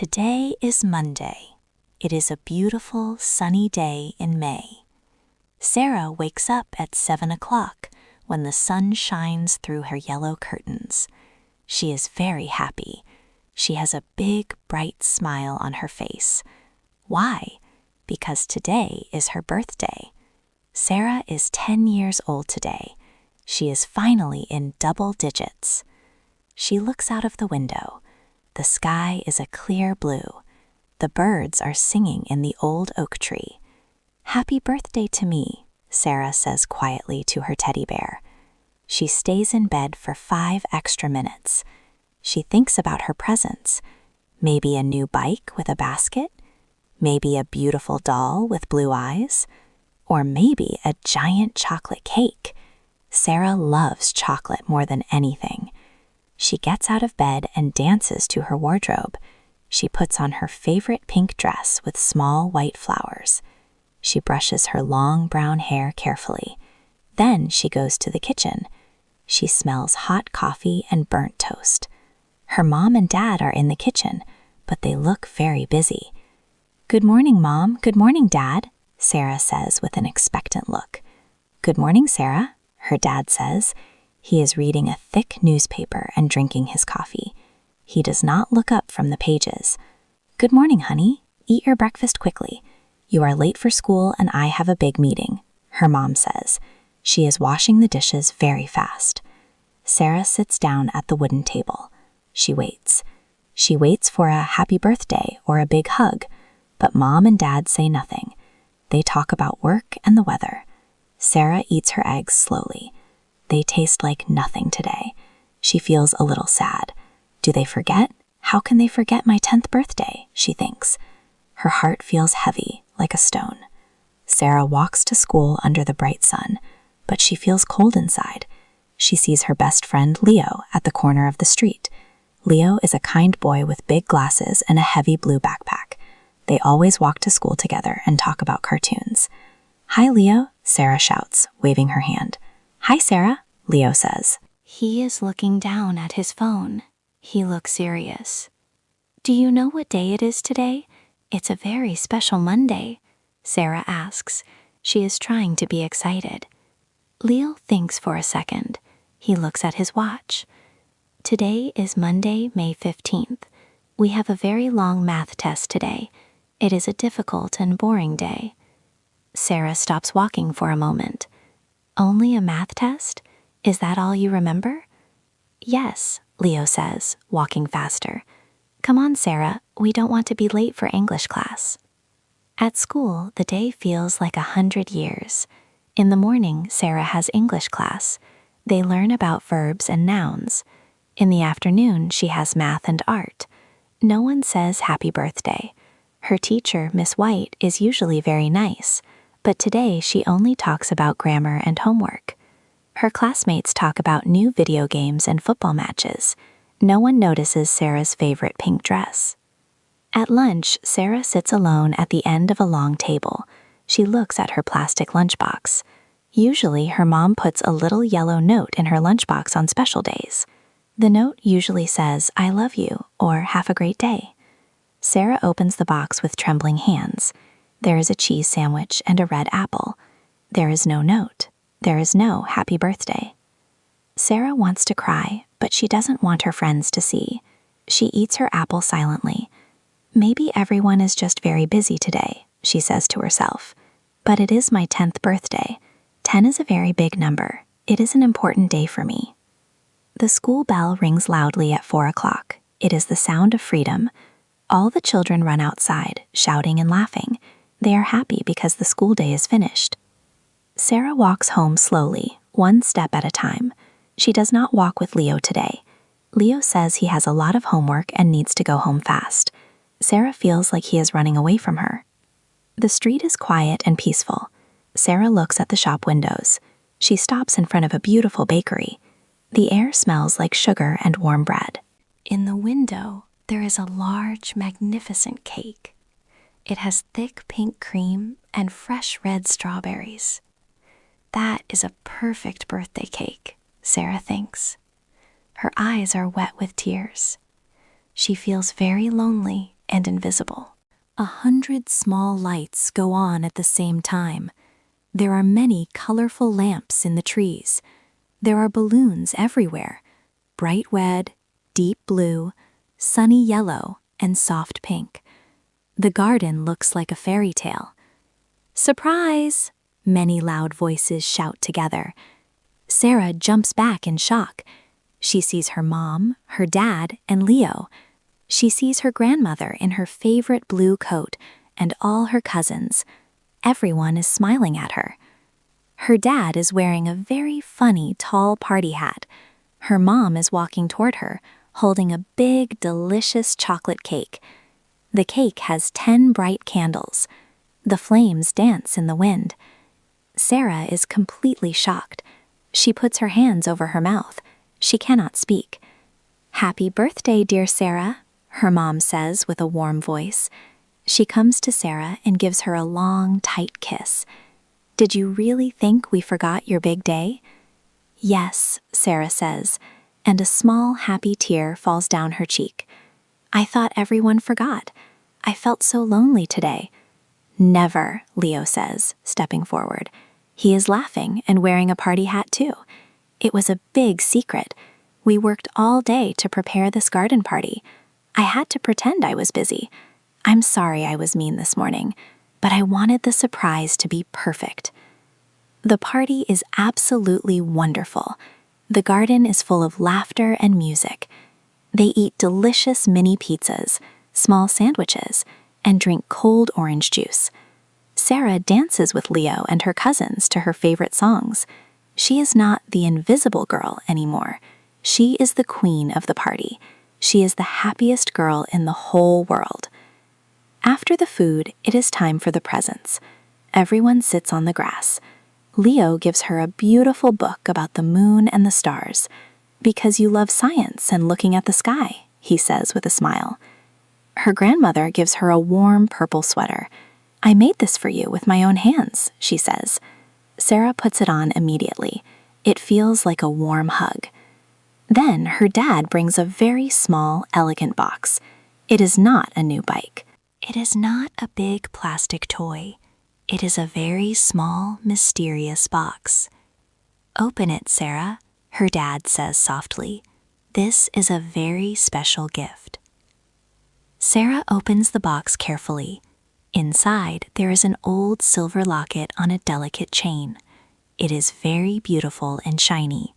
Today is Monday. It is a beautiful, sunny day in May. Sarah wakes up at 7 o'clock when the sun shines through her yellow curtains. She is very happy. She has a big, bright smile on her face. Why? Because today is her birthday. Sarah is 10 years old today. She is finally in double digits. She looks out of the window. The sky is a clear blue. The birds are singing in the old oak tree. "Happy birthday to me," Sarah says quietly to her teddy bear. She stays in bed for 5 extra minutes. She thinks about her presents. Maybe a new bike with a basket? Maybe a beautiful doll with blue eyes? Or maybe a giant chocolate cake. Sarah loves chocolate more than anything. She gets out of bed and dances to her wardrobe. She puts on her favorite pink dress with small white flowers. She brushes her long brown hair carefully. Then she goes to the kitchen. She smells hot coffee and burnt toast. Her mom and dad are in the kitchen, but they look very busy. "Good morning, Mom. Good morning, Dad," Sarah says with an expectant look. "Good morning, Sarah," her dad says. He is reading a thick newspaper and drinking his coffee. He does not look up from the pages. "Good morning, honey. Eat your breakfast quickly. You are late for school and I have a big meeting," her mom says. She is washing the dishes very fast. Sarah sits down at the wooden table. She waits. She waits for a happy birthday or a big hug, but Mom and Dad say nothing. They talk about work and the weather. Sarah eats her eggs slowly. They taste like nothing today. She feels a little sad. Do they forget? How can they forget my 10th birthday? She thinks. Her heart feels heavy, like a stone. Sarah walks to school under the bright sun, but she feels cold inside. She sees her best friend Leo at the corner of the street. Leo is a kind boy with big glasses and a heavy blue backpack. They always walk to school together and talk about cartoons. "Hi, Leo," Sarah shouts, waving her hand. "Hi, Sarah," Leo says. He is looking down at his phone. He looks serious. "Do you know what day it is today? It's a very special Monday," Sarah asks. She is trying to be excited. Leo thinks for a second. He looks at his watch. "Today is Monday, May 15th. We have a very long math test today. It is a difficult and boring day." Sarah stops walking for a moment. "Only a math test? Is that all you remember?" "Yes," Leo says, walking faster. "Come on, Sarah, we don't want to be late for English class." At school, the day feels like 100 years. In the morning, Sarah has English class. They learn about verbs and nouns. In the afternoon, she has math and art. No one says happy birthday. Her teacher, Miss White, is usually very nice, but today she only talks about grammar and homework. Her classmates talk about new video games and football matches. No one notices Sarah's favorite pink dress. At lunch, Sarah sits alone at the end of a long table. She looks at her plastic lunchbox. Usually, her mom puts a little yellow note in her lunchbox on special days. The note usually says, "I love you," or "Have a great day." Sarah opens the box with trembling hands. There is a cheese sandwich and a red apple. There is no note. There is no happy birthday. Sarah wants to cry, but she doesn't want her friends to see. She eats her apple silently. "Maybe everyone is just very busy today," she says to herself. "But it is my 10th birthday. 10 is a very big number. It is an important day for me." The school bell rings loudly at 4 o'clock. It is the sound of freedom. All the children run outside, shouting and laughing. They are happy because the school day is finished. Sarah walks home slowly, one step at a time. She does not walk with Leo today. Leo says he has a lot of homework and needs to go home fast. Sarah feels like he is running away from her. The street is quiet and peaceful. Sarah looks at the shop windows. She stops in front of a beautiful bakery. The air smells like sugar and warm bread. In the window, there is a large, magnificent cake. It has thick pink cream and fresh red strawberries. That is a perfect birthday cake, Sarah thinks. Her eyes are wet with tears. She feels very lonely and invisible. 100 small lights go on at the same time. There are many colorful lamps in the trees. There are balloons everywhere, bright red, deep blue, sunny yellow, and soft pink. The garden looks like a fairy tale. "Surprise!" many loud voices shout together. Sarah jumps back in shock. She sees her mom, her dad, and Leo. She sees her grandmother in her favorite blue coat and all her cousins. Everyone is smiling at her. Her dad is wearing a very funny tall party hat. Her mom is walking toward her, holding a big, delicious chocolate cake. The cake has 10 bright candles. The flames dance in the wind. Sarah is completely shocked. She puts her hands over her mouth. She cannot speak. "Happy birthday, dear Sarah," her mom says with a warm voice. She comes to Sarah and gives her a long, tight kiss. "Did you really think we forgot your big day?" "Yes," Sarah says, and a small, happy tear falls down her cheek. "I thought everyone forgot. I felt so lonely today." "Never," Leo says, stepping forward. He is laughing and wearing a party hat too. "It was a big secret. We worked all day to prepare this garden party. I had to pretend I was busy. I'm sorry I was mean this morning, but I wanted the surprise to be perfect." The party is absolutely wonderful. The garden is full of laughter and music. They eat delicious mini pizzas, small sandwiches, and drink cold orange juice. Sarah dances with Leo and her cousins to her favorite songs. She is not the invisible girl anymore. She is the queen of the party. She is the happiest girl in the whole world. After the food, it is time for the presents. Everyone sits on the grass. Leo gives her a beautiful book about the moon and the stars. "Because you love science and looking at the sky," he says with a smile. Her grandmother gives her a warm purple sweater. "I made this for you with my own hands," she says. Sarah puts it on immediately. It feels like a warm hug. Then her dad brings a very small, elegant box. It is not a new bike. It is not a big plastic toy. It is a very small, mysterious box. "Open it, Sarah," her dad says softly. "This is a very special gift." Sarah opens the box carefully. Inside, there is an old silver locket on a delicate chain. It is very beautiful and shiny.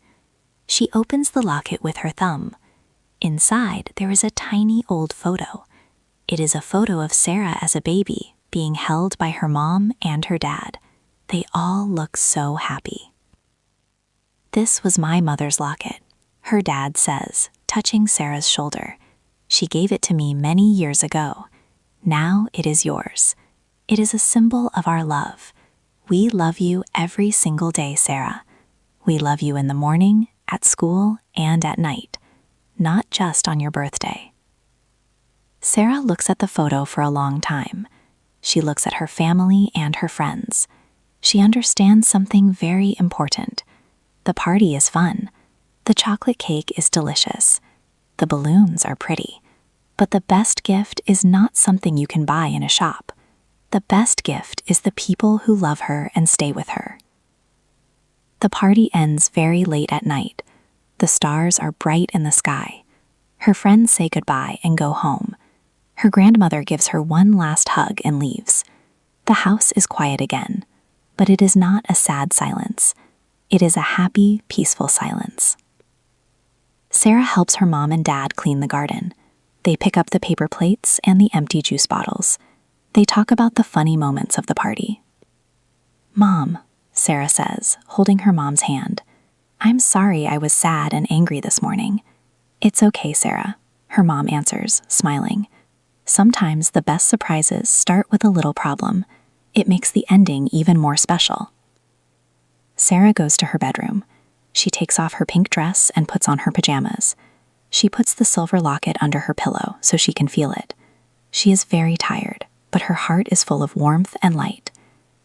She opens the locket with her thumb. Inside, there is a tiny old photo. It is a photo of Sarah as a baby, being held by her mom and her dad. They all look so happy. "This was my mother's locket," her dad says, touching Sarah's shoulder. "She gave it to me many years ago. Now it is yours. It is a symbol of our love. We love you every single day, Sarah. We love you in the morning, at school, and at night, not just on your birthday." Sarah looks at the photo for a long time. She looks at her family and her friends. She understands something very important. The party is fun. The chocolate cake is delicious. The balloons are pretty. But the best gift is not something you can buy in a shop. The best gift is the people who love her and stay with her. The party ends very late at night. The stars are bright in the sky. Her friends say goodbye and go home. Her grandmother gives her one last hug and leaves. The house is quiet again, but it is not a sad silence. It is a happy, peaceful silence. Sarah helps her mom and dad clean the garden. They pick up the paper plates and the empty juice bottles. They talk about the funny moments of the party. "Mom," Sarah says, holding her mom's hand, "I'm sorry I was sad and angry this morning." "It's okay, Sarah," her mom answers, smiling. "Sometimes the best surprises start with a little problem. It makes the ending even more special." Sarah goes to her bedroom. She takes off her pink dress and puts on her pajamas. She puts the silver locket under her pillow so she can feel it. She is very tired, but her heart is full of warmth and light.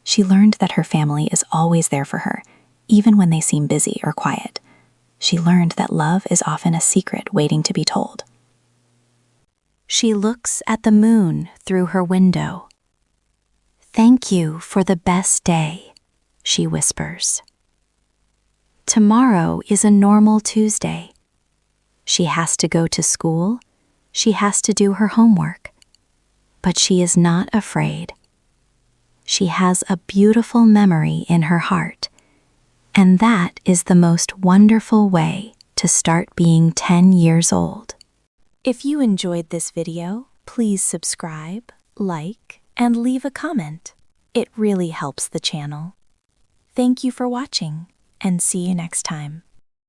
She learned that her family is always there for her, even when they seem busy or quiet. She learned that love is often a secret waiting to be told. She looks at the moon through her window. "Thank you for the best day," she whispers. Tomorrow is a normal Tuesday. She has to go to school. She has to do her homework. But she is not afraid. She has a beautiful memory in her heart, and that is the most wonderful way to start being 10 years old. If you enjoyed this video, please subscribe, like, and leave a comment. It really helps the channel. Thank you for watching, and see you next time.